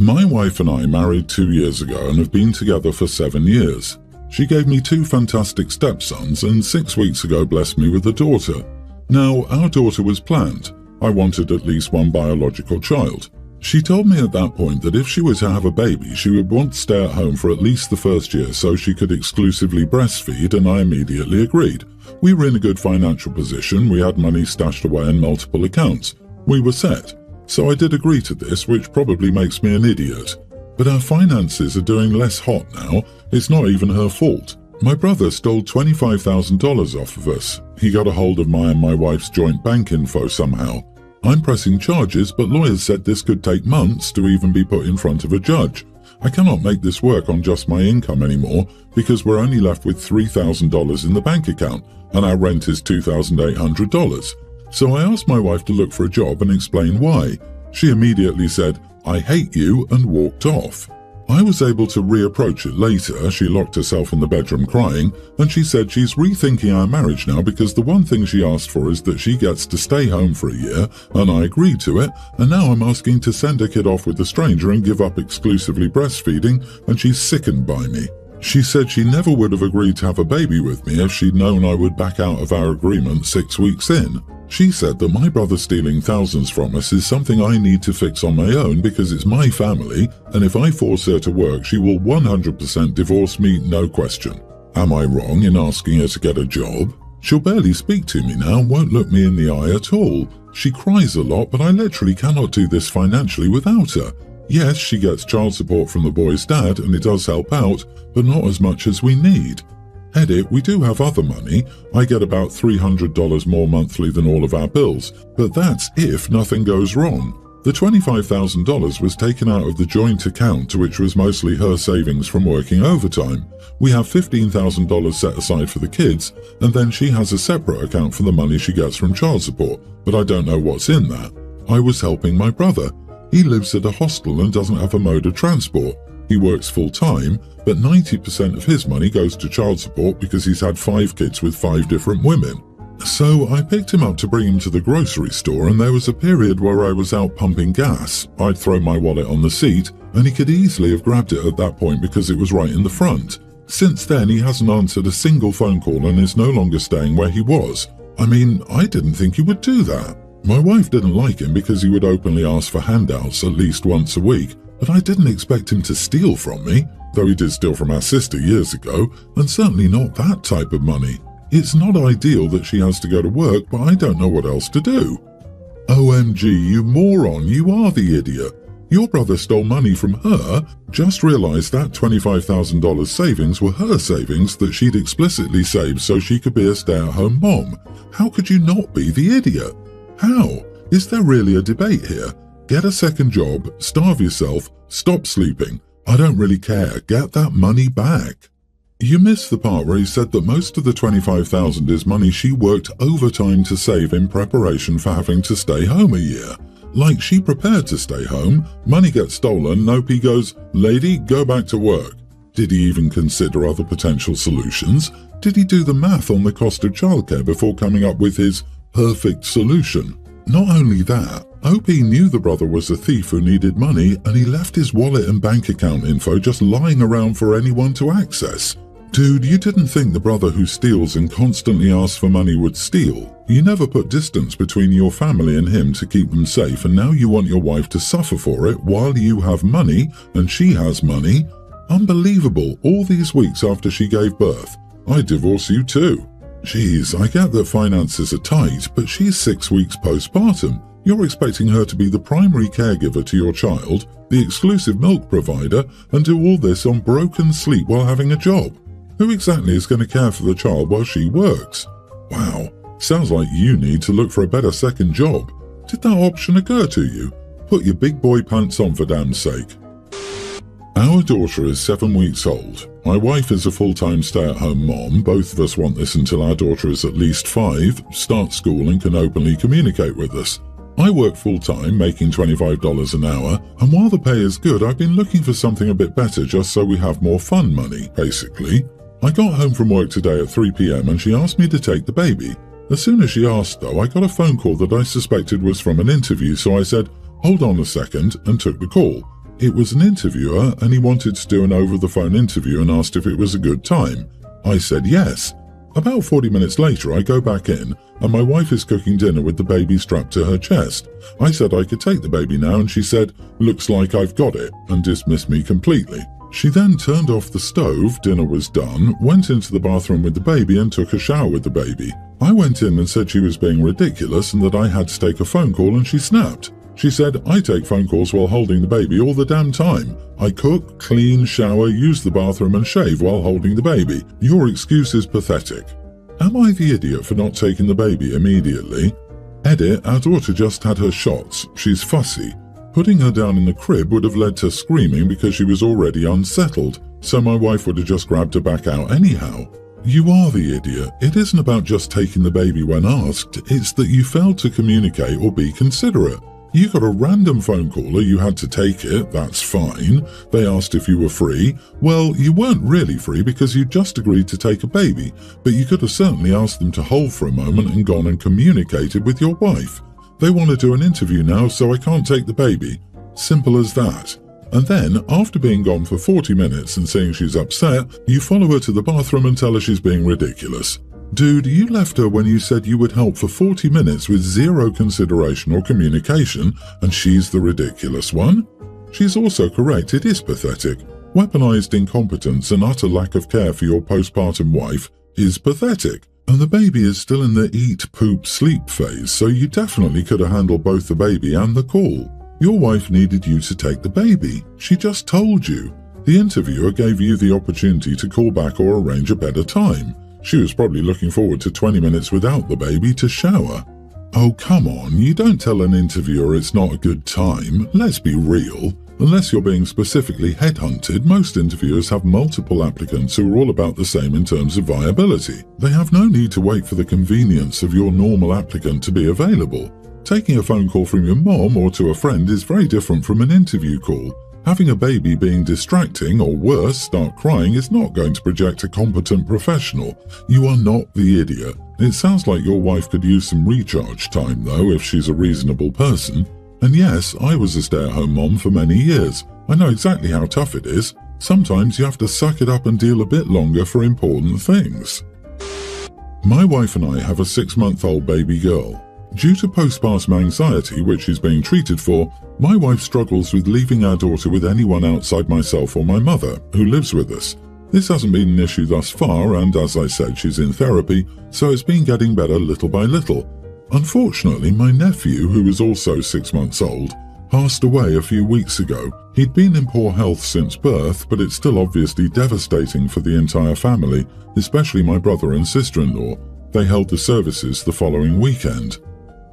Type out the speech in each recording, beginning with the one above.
My wife and I married 2 years ago and have been together for 7 years. She gave me 2 fantastic stepsons and 6 weeks ago blessed me with a daughter. Now, our daughter was planned. I wanted at least one biological child. She told me at that point that if she were to have a baby, she would want to stay at home for at least the first year so she could exclusively breastfeed, and I immediately agreed. We were in a good financial position, we had money stashed away in multiple accounts. We were set. So I did agree to this, which probably makes me an idiot. But our finances are doing less hot now. It's not even her fault. My brother stole $25,000 off of us. He got a hold of my and my wife's joint bank info somehow. I'm pressing charges, but lawyers said this could take months to even be put in front of a judge. I cannot make this work on just my income anymore because we're only left with $3,000 in the bank account and our rent is $2,800. So I asked my wife to look for a job and explain why. She immediately said, "I hate you," and walked off. I was able to reapproach it later. She locked herself in the bedroom crying, and she said she's rethinking our marriage now because the one thing she asked for is that she gets to stay home for a year, and I agreed to it, and now I'm asking to send her kid off with a stranger and give up exclusively breastfeeding, and she's sickened by me. She said she never would have agreed to have a baby with me if she'd known I would back out of our agreement 6 weeks in. She said that my brother stealing thousands from us is something I need to fix on my own because it's my family, and if I force her to work, she will 100% divorce me, no question. Am I wrong in asking her to get a job? She'll barely speak to me now and won't look me in the eye at all. She cries a lot, but I literally cannot do this financially without her. Yes, she gets child support from the boy's dad, and it does help out, but not as much as we need. Edit, we do have other money. I get about $300 more monthly than all of our bills, but that's if nothing goes wrong. The $25,000 was taken out of the joint account, which was mostly her savings from working overtime. We have $15,000 set aside for the kids, and then she has a separate account for the money she gets from child support, but I don't know what's in that. I was helping my brother. He lives at a hostel and doesn't have a mode of transport. He works full-time, but 90% of his money goes to child support because he's had 5 kids with 5 different women. So I picked him up to bring him to the grocery store, and there was a period where I was out pumping gas. I'd throw my wallet on the seat, and he could easily have grabbed it at that point because it was right in the front. Since then, he hasn't answered a single phone call and is no longer staying where he was. I mean, I didn't think he would do that. My wife didn't like him because he would openly ask for handouts at least once a week, but I didn't expect him to steal from me, though he did steal from our sister years ago, and certainly not that type of money. It's not ideal that she has to go to work, but I don't know what else to do. OMG, you moron, you are the idiot. Your brother stole money from her. Just realized that $25,000 savings were her savings that she'd explicitly saved so she could be a stay-at-home mom. How could you not be the idiot? How? Is there really a debate here? Get a second job, starve yourself, stop sleeping. I don't really care, get that money back. You missed the part where he said that most of the $25,000 is money she worked overtime to save in preparation for having to stay home a year. Like she prepared to stay home, money gets stolen, Nope goes, "Lady, go back to work." Did he even consider other potential solutions? Did he do the math on the cost of childcare before coming up with his perfect solution? Not only that, OP knew the brother was a thief who needed money, and he left his wallet and bank account info just lying around for anyone to access. Dude, you didn't think the brother who steals and constantly asks for money would steal. You never put distance between your family and him to keep them safe, and now you want your wife to suffer for it while you have money and she has money? Unbelievable, all these weeks after she gave birth. I'd divorce you too. Jeez, I get that finances are tight, but she's 6 weeks postpartum. You're expecting her to be the primary caregiver to your child, the exclusive milk provider, and do all this on broken sleep while having a job. Who exactly is going to care for the child while she works? Wow, sounds like you need to look for a better second job. Did that option occur to you? Put your big boy pants on for damn sake. Our daughter is 7 weeks old. My wife is a full-time stay-at-home mom. Both of us want this until our daughter is at least 5, starts school and can openly communicate with us. I work full-time, making $25 an hour, and while the pay is good, I've been looking for something a bit better just so we have more fun money, basically. I got home from work today at 3 p.m. and she asked me to take the baby. As soon as she asked, though, I got a phone call that I suspected was from an interview, so I said, "Hold on a second," and took the call. It was an interviewer and he wanted to do an over-the-phone interview and asked if it was a good time. I said yes. About 40 minutes later, I go back in and my wife is cooking dinner with the baby strapped to her chest. I said I could take the baby now and she said, "Looks like I've got it," and dismissed me completely. She then turned off the stove, dinner was done, went into the bathroom with the baby and took a shower with the baby. I went in and said she was being ridiculous and that I had to take a phone call and she snapped. She said, "I take phone calls while holding the baby all the damn time. I cook, clean, shower, use the bathroom and shave while holding the baby. Your excuse is pathetic." Am I the idiot for not taking the baby immediately? Edit, our daughter just had her shots. She's fussy. Putting her down in the crib would have led to screaming because she was already unsettled, so my wife would have just grabbed her back out anyhow. You are the idiot. It isn't about just taking the baby when asked, it's that you failed to communicate or be considerate. You got a random phone caller, you had to take it, that's fine. They asked if you were free. Well, you weren't really free because you just agreed to take a baby, but you could have certainly asked them to hold for a moment and gone and communicated with your wife. They want to do an interview now, so I can't take the baby. Simple as that. And then, after being gone for 40 minutes and seeing she's upset, you follow her to the bathroom and tell her she's being ridiculous. Dude, you left her when you said you would help for 40 minutes with zero consideration or communication, and she's the ridiculous one? She's also correct, it is pathetic. Weaponized incompetence and utter lack of care for your postpartum wife is pathetic. And the baby is still in the eat, poop, sleep phase, so you definitely could have handled both the baby and the call. Your wife needed you to take the baby. She just told you. The interviewer gave you the opportunity to call back or arrange a better time. She was probably looking forward to 20 minutes without the baby to shower. Oh, come on, you don't tell an interviewer it's not a good time. Let's be real. Unless you're being specifically headhunted, most interviewers have multiple applicants who are all about the same in terms of viability. They have no need to wait for the convenience of your normal applicant to be available. Taking a phone call from your mom or to a friend is very different from an interview call. Having a baby being distracting, or worse, start crying, is not going to project a competent professional. You are not the idiot. It sounds like your wife could use some recharge time, though, if she's a reasonable person. And yes, I was a stay-at-home mom for many years. I know exactly how tough it is. Sometimes you have to suck it up and deal a bit longer for important things. My wife and I have a 6-month-old baby girl. Due to postpartum anxiety, which she's being treated for, my wife struggles with leaving our daughter with anyone outside myself or my mother, who lives with us. This hasn't been an issue thus far, and as I said, she's in therapy, so it's been getting better little by little. Unfortunately, my nephew, who is also 6 months old, passed away a few weeks ago. He'd been in poor health since birth, but it's still obviously devastating for the entire family, especially my brother and sister-in-law. They held the services the following weekend.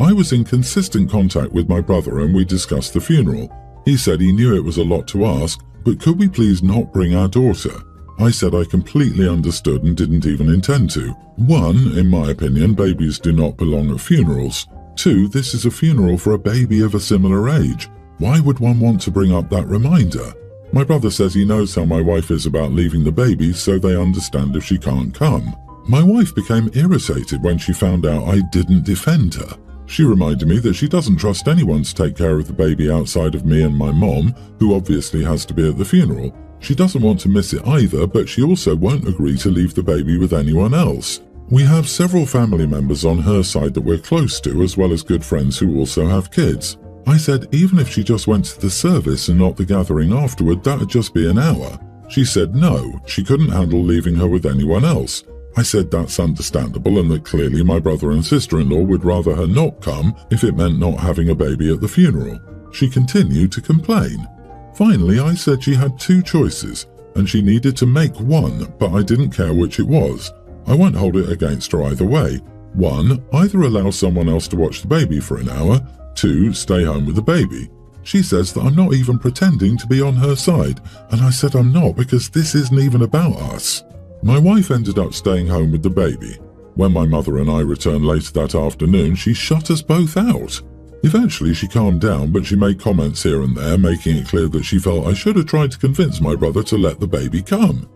I was in consistent contact with my brother and we discussed the funeral. He said he knew it was a lot to ask, but could we please not bring our daughter? I said I completely understood and didn't even intend to. 1, in my opinion, babies do not belong at funerals. 2, this is a funeral for a baby of a similar age. Why would one want to bring up that reminder? My brother says he knows how my wife is about leaving the baby, so they understand if she can't come. My wife became irritated when she found out I didn't defend her. She reminded me that she doesn't trust anyone to take care of the baby outside of me and my mom, who obviously has to be at the funeral. She doesn't want to miss it either, but she also won't agree to leave the baby with anyone else. We have several family members on her side that we're close to, as well as good friends who also have kids. I said even if she just went to the service and not the gathering afterward, that'd just be an hour. She said no, she couldn't handle leaving her with anyone else. I said that's understandable and that clearly my brother and sister-in-law would rather her not come if it meant not having a baby at the funeral. She continued to complain. Finally, I said she had 2 choices and she needed to make one, but I didn't care which it was. I won't hold it against her either way. 1, either allow someone else to watch the baby for an hour. 2, stay home with the baby. She says that I'm not even pretending to be on her side, and I said I'm not because this isn't even about us. My wife ended up staying home with the baby. When my mother and I returned later that afternoon, she shut us both out. Eventually she calmed down, but she made comments here and there, making it clear that she felt I should have tried to convince my brother to let the baby come.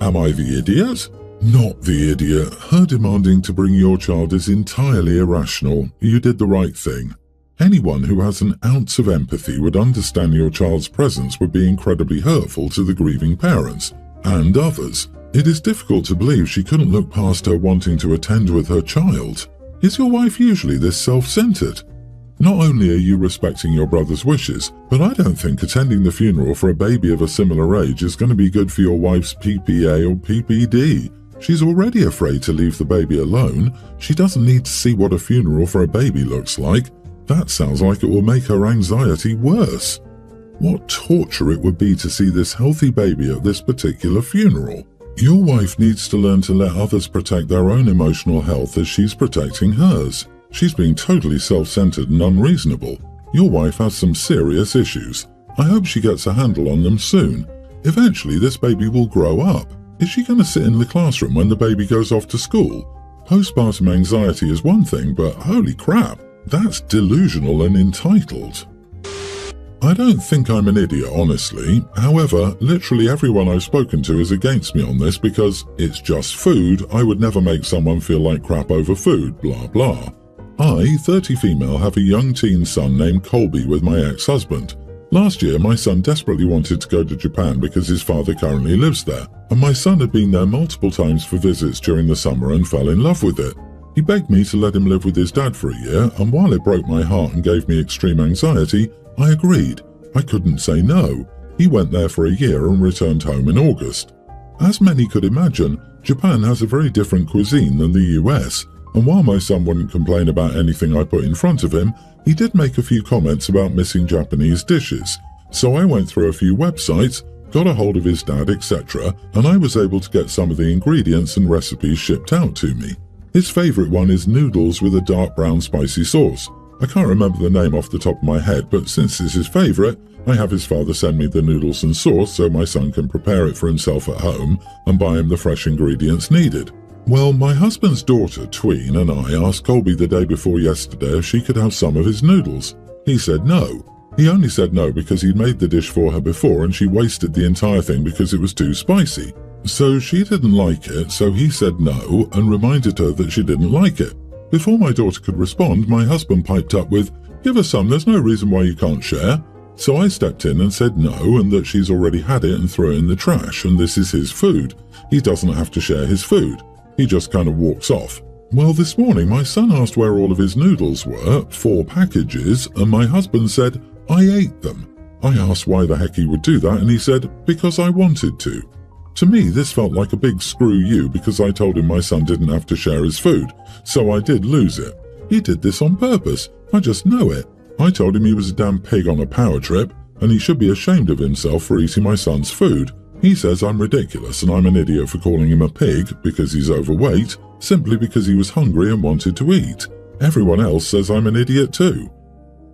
Am I the idiot? Not the idiot. Her demanding to bring your child is entirely irrational. You did the right thing. Anyone who has an ounce of empathy would understand your child's presence would be incredibly hurtful to the grieving parents and others. It is difficult to believe she couldn't look past her wanting to attend with her child. Is your wife usually this self-centered? Not only are you respecting your brother's wishes, but I don't think attending the funeral for a baby of a similar age is going to be good for your wife's PPA or PPD. She's already afraid to leave the baby alone. She doesn't need to see what a funeral for a baby looks like. That sounds like it will make her anxiety worse. What torture it would be to see this healthy baby at this particular funeral. Your wife needs to learn to let others protect their own emotional health as she's protecting hers. She's being totally self-centered and unreasonable. Your wife has some serious issues. I hope she gets a handle on them soon. Eventually, this baby will grow up. Is she going to sit in the classroom when the baby goes off to school? Postpartum anxiety is one thing, but holy crap, that's delusional and entitled. I don't think I'm an idiot, honestly. However, literally everyone I've spoken to is against me on this because it's just food. I would never make someone feel like crap over food, blah blah. I, 30 female, have a young teen son named Colby with my ex-husband. Last year, my son desperately wanted to go to Japan because his father currently lives there, and my son had been there multiple times for visits during the summer and fell in love with it. He begged me to let him live with his dad for a year, and while it broke my heart and gave me extreme anxiety, I agreed. I couldn't say no. He went there for a year and returned home in August. As many could imagine, Japan has a very different cuisine than the US, and while my son wouldn't complain about anything I put in front of him, he did make a few comments about missing Japanese dishes. So I went through a few websites, got a hold of his dad, etc., and I was able to get some of the ingredients and recipes shipped out to me. His favourite one is noodles with a dark brown spicy sauce. I can't remember the name off the top of my head, but since it's his favourite, I have his father send me the noodles and sauce so my son can prepare it for himself at home and buy him the fresh ingredients needed. Well, my husband's daughter, Tween, and I asked Colby the day before yesterday if she could have some of his noodles. He said no. He only said no because he'd made the dish for her before and she wasted the entire thing because it was too spicy. So she didn't like it, so he said no and reminded her that she didn't like it. Before my daughter could respond, my husband piped up with, "Give her some, there's no reason why you can't share." So I stepped in and said no and that she's already had it and threw it in the trash and this is his food. He doesn't have to share his food. He just kind of walks off. Well, this morning my son asked where all of his noodles were, 4 packages, and my husband said, "I ate them." I asked why the heck he would do that and he said, "Because I wanted to." To me, this felt like a big screw you because I told him my son didn't have to share his food, so I did lose it. He did this on purpose. I just know it. I told him he was a damn pig on a power trip, and he should be ashamed of himself for eating my son's food. He says I'm ridiculous and I'm an idiot for calling him a pig because he's overweight, simply because he was hungry and wanted to eat. Everyone else says I'm an idiot too.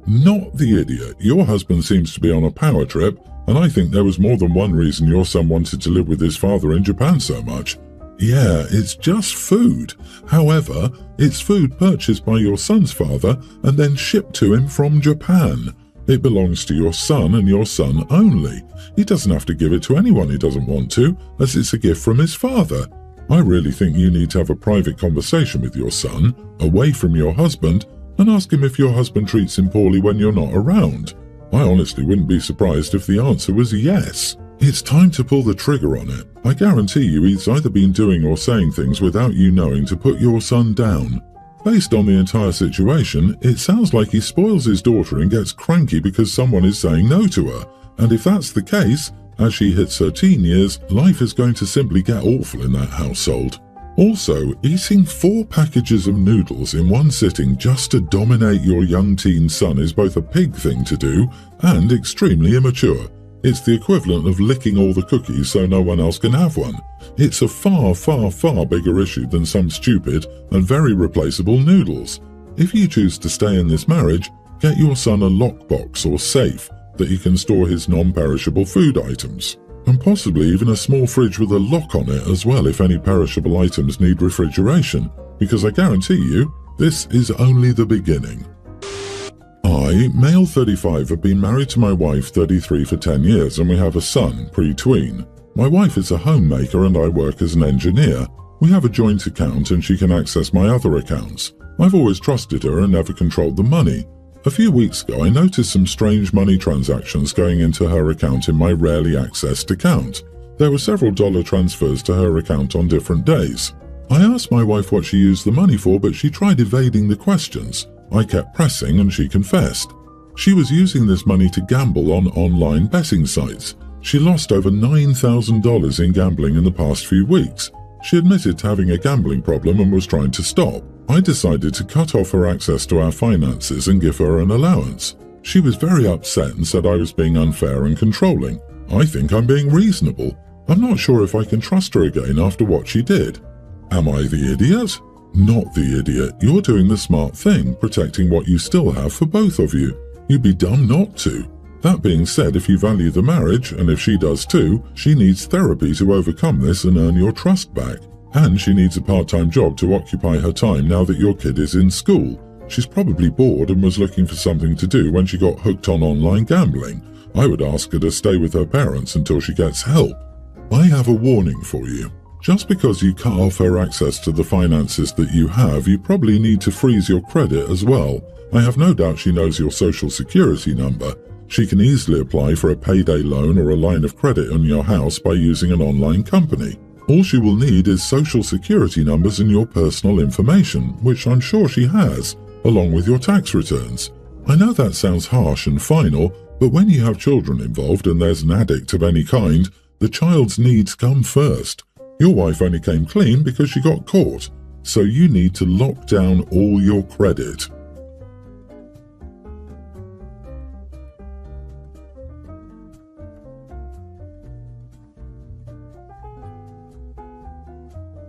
Not the idiot. Your husband seems to be on a power trip, and I think there was more than one reason your son wanted to live with his father in Japan so much. Yeah, it's just food. However, it's food purchased by your son's father and then shipped to him from Japan. It belongs to your son and your son only. He doesn't have to give it to anyone he doesn't want to, as it's a gift from his father. I really think you need to have a private conversation with your son, away from your husband, and ask him if your husband treats him poorly when you're not around. I honestly wouldn't be surprised if the answer was yes. It's time to pull the trigger on it. I guarantee you he's either been doing or saying things without you knowing to put your son down. Based on the entire situation, it sounds like he spoils his daughter and gets cranky because someone is saying no to her. And if that's the case, as she hits her teen years, life is going to simply get awful in that household. Also, eating 4 packages of noodles in one sitting just to dominate your young teen son is both a pig thing to do and extremely immature. It's the equivalent of licking all the cookies so no one else can have one. It's a far, far, far bigger issue than some stupid and very replaceable noodles. If you choose to stay in this marriage, get your son a lockbox or safe that he can store his non-perishable food items. And possibly even a small fridge with a lock on it as well if any perishable items need refrigeration, because I guarantee you, this is only the beginning. I, male 35, have been married to my wife 33 for 10 years and we have a son, pre-tween. My wife is a homemaker and I work as an engineer. We have a joint account and she can access my other accounts. I've always trusted her and never controlled the money. A few weeks ago, I noticed some strange money transactions going into her account in my rarely accessed account. There were several dollar transfers to her account on different days. I asked my wife what she used the money for, but she tried evading the questions. I kept pressing and she confessed. She was using this money to gamble on online betting sites. She lost over $9,000 in gambling in the past few weeks. She admitted to having a gambling problem and was trying to stop. I decided to cut off her access to our finances and give her an allowance. She was very upset and said I was being unfair and controlling. I think I'm being reasonable. I'm not sure if I can trust her again after what she did. Am I the idiot? Not the idiot. You're doing the smart thing, protecting what you still have for both of you. You'd be dumb not to. That being said, if you value the marriage, and if she does too, she needs therapy to overcome this and earn your trust back. And she needs a part-time job to occupy her time now that your kid is in school. She's probably bored and was looking for something to do when she got hooked on online gambling. I would ask her to stay with her parents until she gets help. I have a warning for you. Just because you cut off her access to the finances that you have, you probably need to freeze your credit as well. I have no doubt she knows your social security number. She can easily apply for a payday loan or a line of credit on your house by using an online company. All she will need is social security numbers and your personal information, which I'm sure she has, along with your tax returns. I know that sounds harsh and final, but when you have children involved and there's an addict of any kind, the child's needs come first. Your wife only came clean because she got caught, so you need to lock down all your credit.